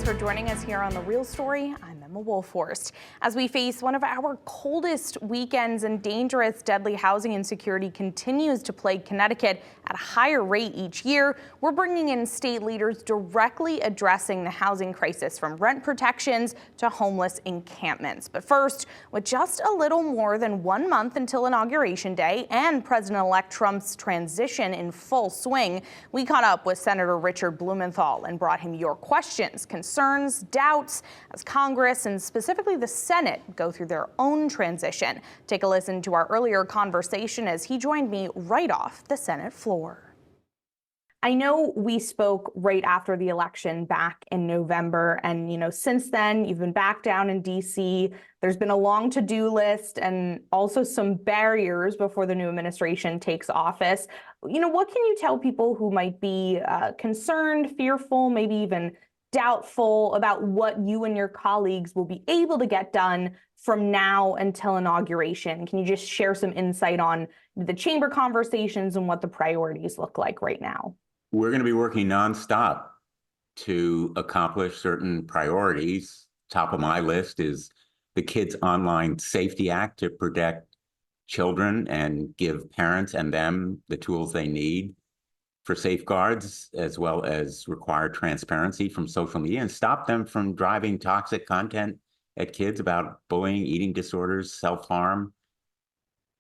for joining us here on The Real Story. I'm Emma Wolfhorst. As we face one of our coldest weekends and dangerous, deadly housing insecurity continues to plague Connecticut at a higher rate each year, we're bringing in state leaders directly addressing the housing crisis, from rent protections to homeless encampments. But first, with just a little more than 1 month until Inauguration Day and President-elect Trump's transition in full swing, we caught up with Senator Richard Blumenthal and brought him your questions, concerns, doubts as Congress and specifically the Senate go through their own transition. Take a listen to our earlier conversation as he joined me right off the Senate floor. I know we spoke right after the election back in November, and since then you've been back down in D.C. There's been a long to-do list and also some barriers before the new administration takes office. What can you tell people who might be concerned, fearful, maybe even doubtful about what you and your colleagues will be able to get done from now until inauguration? Can you just share some insight on the chamber conversations and what the priorities look like right now? We're going to be working nonstop to accomplish certain priorities. Top of my list is the Kids Online Safety Act to protect children and give parents and them the tools they need for safeguards, as well as require transparency from social media and stop them from driving toxic content at kids about bullying, eating disorders, self-harm,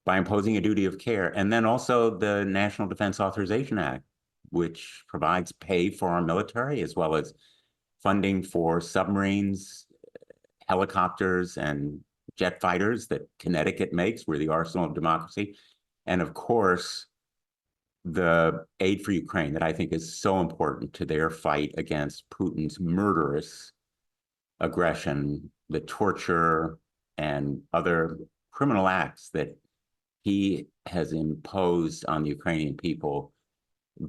by imposing a duty of care. And then also the National Defense Authorization Act, which provides pay for our military, as well as funding for submarines, helicopters, and jet fighters that Connecticut makes. We're the arsenal of democracy. And of course, the aid for Ukraine that I think is so important to their fight against Putin's murderous aggression, the torture and other criminal acts that he has imposed on the Ukrainian people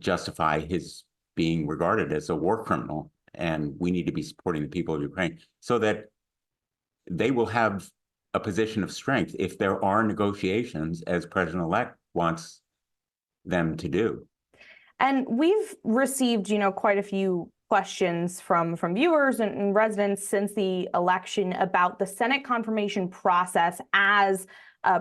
justify his being regarded as a war criminal. And we need to be supporting the people of Ukraine so that they will have a position of strength if there are negotiations, as President-elect wants them to do. And we've received, quite a few questions from viewers and residents since the election about the Senate confirmation process as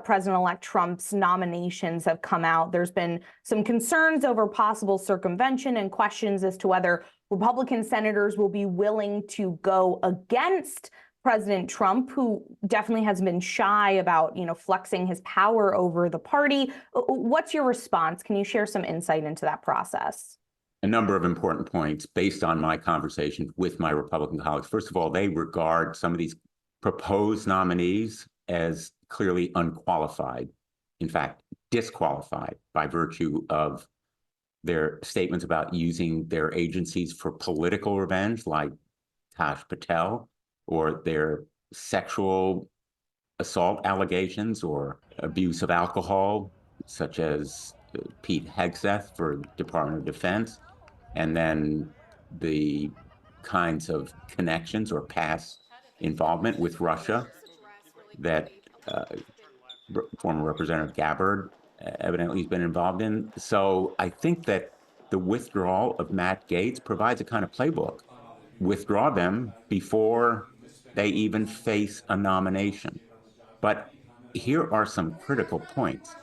President-elect Trump's nominations have come out. There's been some concerns over possible circumvention and questions as to whether Republican senators will be willing to go against President Trump, who definitely has been shy about, flexing his power over the party. What's your response? Can you share some insight into that process? A number of important points based on my conversation with my Republican colleagues. First of all, they regard some of these proposed nominees as clearly unqualified, in fact, disqualified by virtue of their statements about using their agencies for political revenge, like Taj Patel, or their sexual assault allegations or abuse of alcohol, such as Pete Hegseth for Department of Defense, and then the kinds of connections or past involvement with Russia that former Representative Gabbard evidently has been involved in. So I think that the withdrawal of Matt Gaetz provides a kind of playbook. Withdraw them before they even face a nomination. But here are some critical points.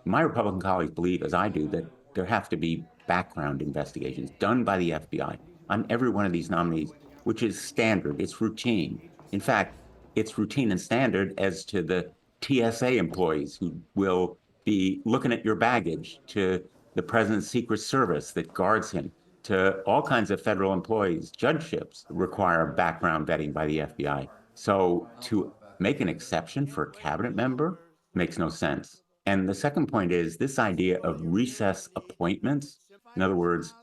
My Republican colleagues believe, as I do, that there have to be background investigations done by the FBI on every one of these nominees, which is standard, it's routine. In fact, it's routine and standard as to the TSA employees who will be looking at your baggage, to the president's Secret Service that guards him, to all kinds of federal employees. Judgeships require background vetting by the FBI. So to make an exception for a cabinet member makes no sense. And the second point is this idea of recess appointments. In other words,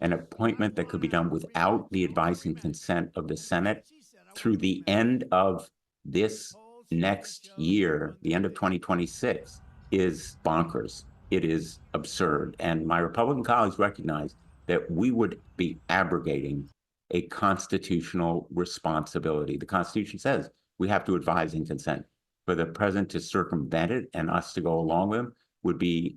an appointment that could be done without the advice and consent of the Senate through the end of this next year, the end of 2026, is bonkers. It is absurd. And my Republican colleagues recognize that we would be abrogating a constitutional responsibility. The Constitution says we have to advise and consent. For the president to circumvent it and us to go along with him would be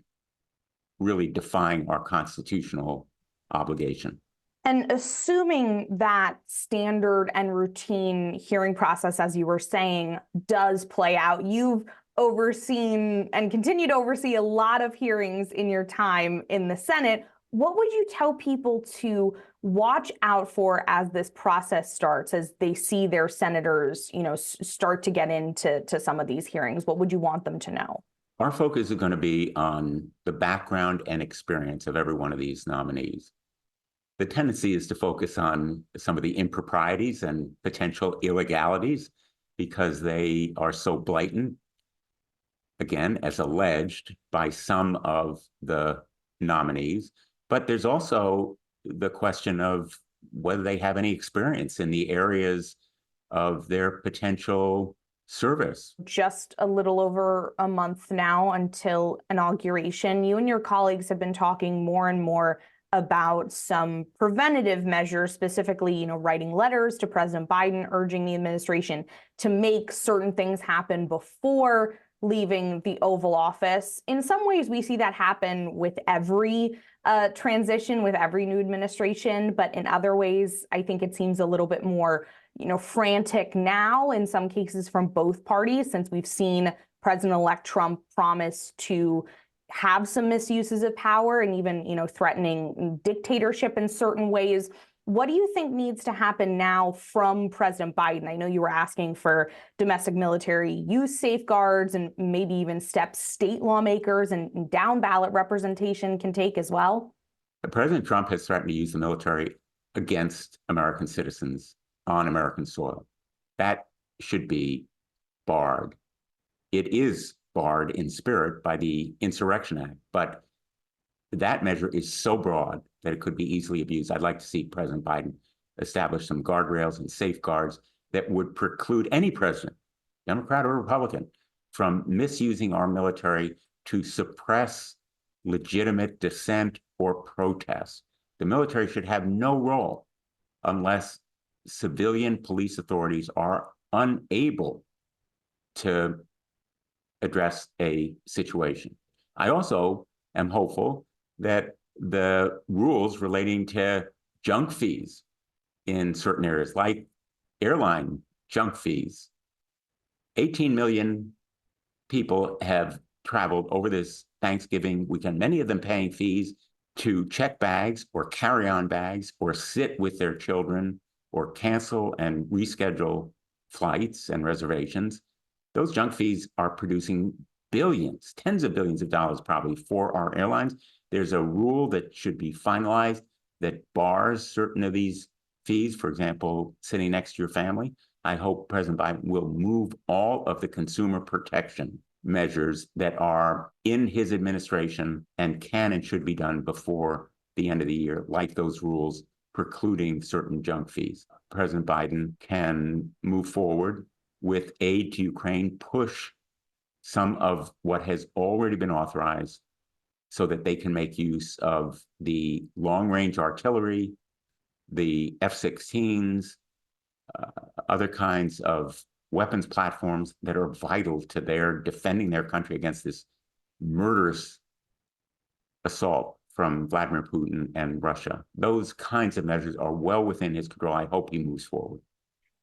really defying our constitutional obligation. And assuming that standard and routine hearing process, as you were saying, does play out, you've overseen and continue to oversee a lot of hearings in your time in the Senate. What would you tell people to watch out for as this process starts, as they see their senators, start to get into some of these hearings? What would you want them to know? Our focus is going to be on the background and experience of every one of these nominees. The tendency is to focus on some of the improprieties and potential illegalities because they are so blatant, again, as alleged by some of the nominees. But there's also the question of whether they have any experience in the areas of their potential service. Just a little over a month now until inauguration. You and your colleagues have been talking more and more about some preventative measures, specifically, writing letters to President Biden, urging the administration to make certain things happen before leaving the Oval Office. In some ways, we see that happen with every transition, with every new administration, but in other ways, I think it seems a little bit more frantic now in some cases from both parties, since we've seen President-elect Trump promise to have some misuses of power and even, threatening dictatorship in certain ways. What do you think needs to happen now from President Biden? I know you were asking for domestic military use safeguards and maybe even steps state lawmakers and down ballot representation can take as well. President Trump has threatened to use the military against American citizens on American soil. That should be barred. It is barred in spirit by the Insurrection Act, but that measure is so broad that it could be easily abused. I'd like to see President Biden establish some guardrails and safeguards that would preclude any president, Democrat or Republican, from misusing our military to suppress legitimate dissent or protest. The military should have no role unless civilian police authorities are unable to address a situation. I also am hopeful that the rules relating to junk fees in certain areas, like airline junk fees, 18 million people have traveled over this Thanksgiving weekend, many of them paying fees to check bags or carry-on bags or sit with their children or cancel and reschedule flights and reservations. Those junk fees are producing billions, tens of billions of dollars probably for our airlines. There's a rule that should be finalized that bars certain of these fees, for example, sitting next to your family. I hope President Biden will move all of the consumer protection measures that are in his administration and can and should be done before the end of the year, like those rules precluding certain junk fees. President Biden can move forward with aid to Ukraine, push some of what has already been authorized so that they can make use of the long-range artillery, the F-16s, other kinds of weapons platforms that are vital to their defending their country against this murderous assault from Vladimir Putin and Russia. Those kinds of measures are well within his control. I hope he moves forward.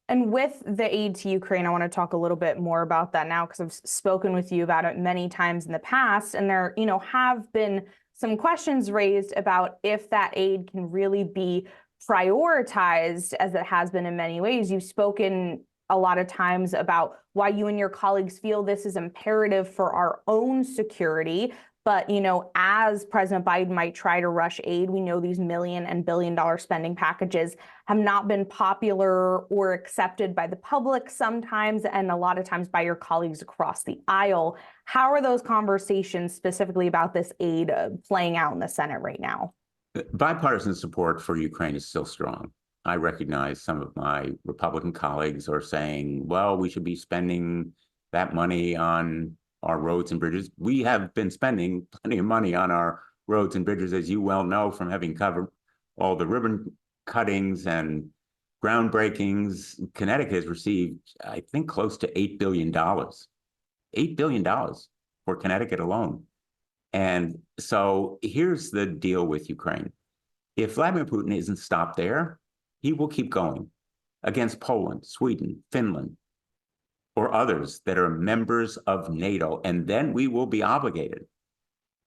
And with the aid to Ukraine, I want to talk a little bit more about that now because I've spoken with you about it many times in the past. And there, have been some questions raised about if that aid can really be prioritized as it has been in many ways. You've spoken a lot of times about why you and your colleagues feel this is imperative for our own security. But, as President Biden might try to rush aid, we know these million and billion-dollar spending packages have not been popular or accepted by the public sometimes, and a lot of times by your colleagues across the aisle. How are those conversations specifically about this aid playing out in the Senate right now? Bipartisan support for Ukraine is still strong. I recognize some of my Republican colleagues are saying, well, we should be spending that money on our roads and bridges. We have been spending plenty of money on our roads and bridges, as you well know from having covered all the ribbon cuttings and groundbreakings. Connecticut has received, I think, close to $8 billion. $8 billion for Connecticut alone. And so here's the deal with Ukraine. If Vladimir Putin isn't stopped there, he will keep going against Poland, Sweden, Finland, or others that are members of NATO. And then we will be obligated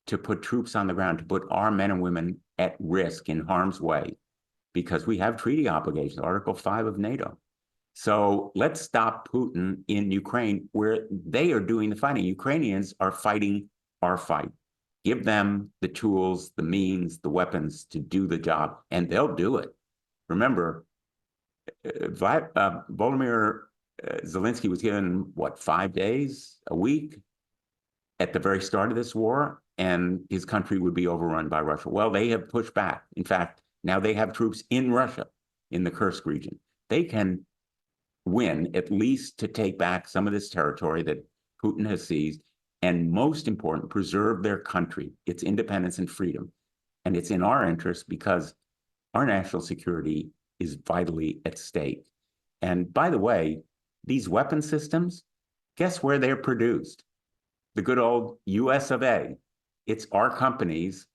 to put troops on the ground, to put our men and women at risk in harm's way, because we have treaty obligations, Article 5 of NATO. So let's stop Putin in Ukraine, where they are doing the fighting. Ukrainians are fighting our fight. Give them the tools, the means, the weapons to do the job, and they'll do it. Remember, Volodymyr Zelensky was given, 5 days, a week at the very start of this war, and his country would be overrun by Russia. Well, they have pushed back. In fact, now they have troops in Russia, in the Kursk region. They can win, at least to take back some of this territory that Putin has seized, and most important, preserve their country, its independence and freedom. And it's in our interest because our national security is vitally at stake. And by the way, these weapon systems, guess where they're produced? The good old US of A. It's our companies,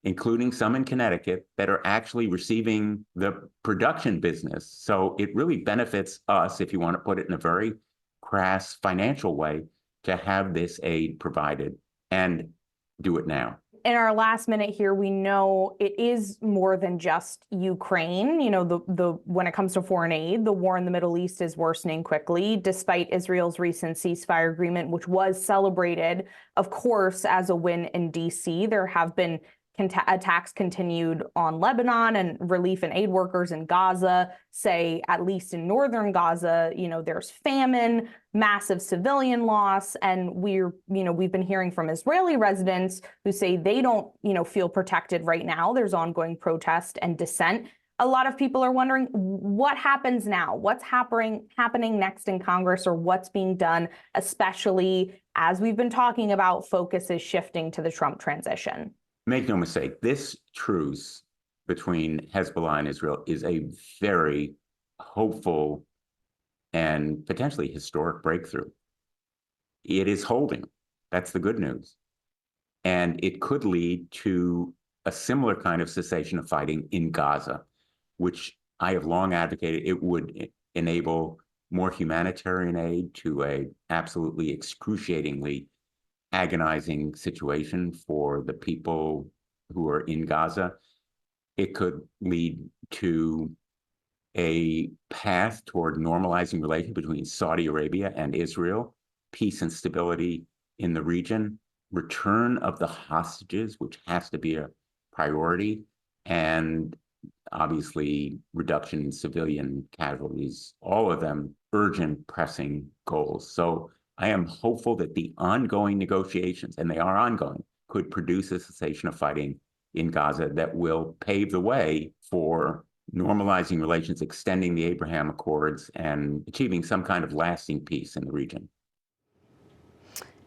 including some in Connecticut, that are actually receiving the production business. So it really benefits us, if you want to put it in a very crass financial way, to have this aid provided and do it now. In our last minute here, we know it is more than just Ukraine. You know, when it comes to foreign aid, the war in the Middle East is worsening quickly, despite Israel's recent ceasefire agreement, which was celebrated, of course, as a win in D.C. There have been attacks continued on Lebanon, and relief and aid workers in Gaza say, at least in northern Gaza, there's famine, massive civilian loss. And we've been hearing from Israeli residents who say they don't, feel protected right now. There's ongoing protest and dissent. A lot of people are wondering what happens now, what's happening next in Congress, or what's being done, especially as we've been talking about, focus is shifting to the Trump transition. Make no mistake, this truce between Hezbollah and Israel is a very hopeful and potentially historic breakthrough. It is holding. That's the good news. And it could lead to a similar kind of cessation of fighting in Gaza, which I have long advocated. It would enable more humanitarian aid to an absolutely excruciatingly agonizing situation for the people who are in Gaza. It could lead to a path toward normalizing relations between Saudi Arabia and Israel, peace and stability in the region, return of the hostages, which has to be a priority, and obviously reduction in civilian casualties, all of them urgent, pressing goals. So I am hopeful that the ongoing negotiations, and they are ongoing, could produce a cessation of fighting in Gaza that will pave the way for normalizing relations, extending the Abraham Accords, and achieving some kind of lasting peace in the region.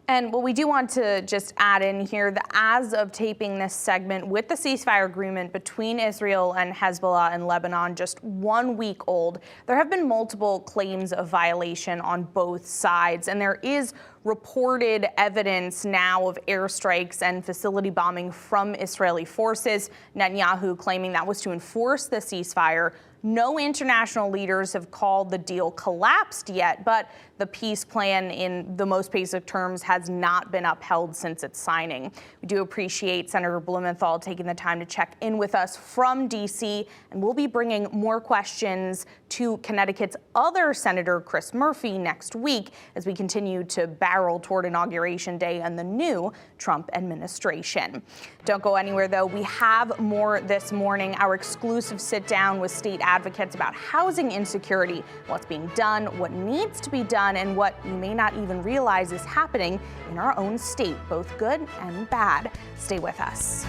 And we do want to just add in here that as of taping this segment, with the ceasefire agreement between Israel and Hezbollah in Lebanon just 1 week old, there have been multiple claims of violation on both sides. And there is reported evidence now of airstrikes and facility bombing from Israeli forces. Netanyahu claiming that was to enforce the ceasefire. No international leaders have called the deal collapsed yet, but the peace plan in the most basic terms has not been upheld since its signing. We do appreciate Senator Blumenthal taking the time to check in with us from D.C., and we'll be bringing more questions to Connecticut's other Senator, Chris Murphy, next week as we continue to barrel toward Inauguration Day and the new Trump administration. Don't go anywhere, though. We have more this morning. Our exclusive sit-down with state advocates about housing insecurity, what's being done, what needs to be done, and what you may not even realize is happening in our own state, both good and bad. Stay with us.